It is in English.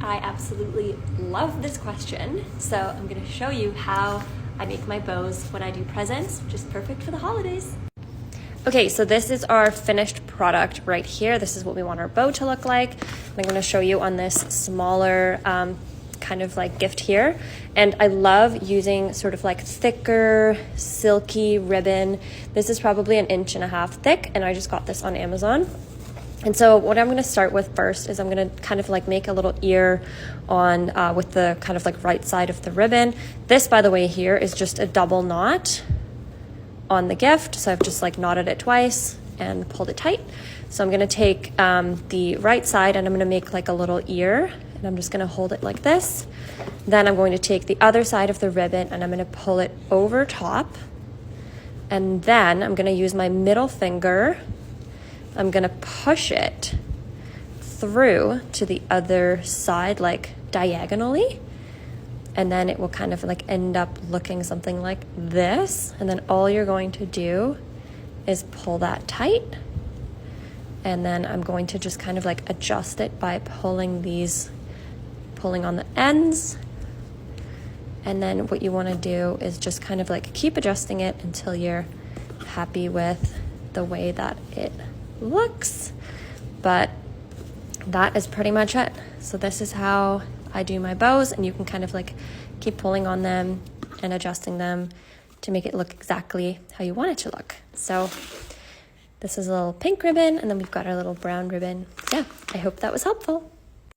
I absolutely love this question. So I'm gonna show you how I make my bows when I do presents, which is perfect for the holidays. Okay, so this is our finished product right here. This is what we want our bow to look like. I'm gonna show you on this smaller kind of like gift here. And I love using sort of like thicker, silky ribbon. This is probably 1.5 inches thick, and I just got this on Amazon. And so what I'm going to start with first is I'm going to kind of like make a little ear on with the kind of like right side of the ribbon. This, by the way, here is just a double knot on the gift. So I've just like knotted it twice and pulled it tight. So I'm going to take the right side and I'm going to make like a little ear, and I'm just going to hold it like this. Then I'm going to take the other side of the ribbon and I'm going to pull it over top. And then I'm going to use my middle finger. I'm gonna push it through to the other side, like diagonally, and then it will kind of like end up looking something like this. And then all you're going to do is pull that tight, and then I'm going to just kind of like adjust it by pulling on the ends. And then what you want to do is just kind of like keep adjusting it until you're happy with the way that it looks. But that is pretty much it. So this is how I do my bows, and you can kind of like keep pulling on them and adjusting them to make it look exactly how you want it to look. So this is a little pink ribbon, and then we've got our little brown ribbon. Yeah, I hope that was helpful.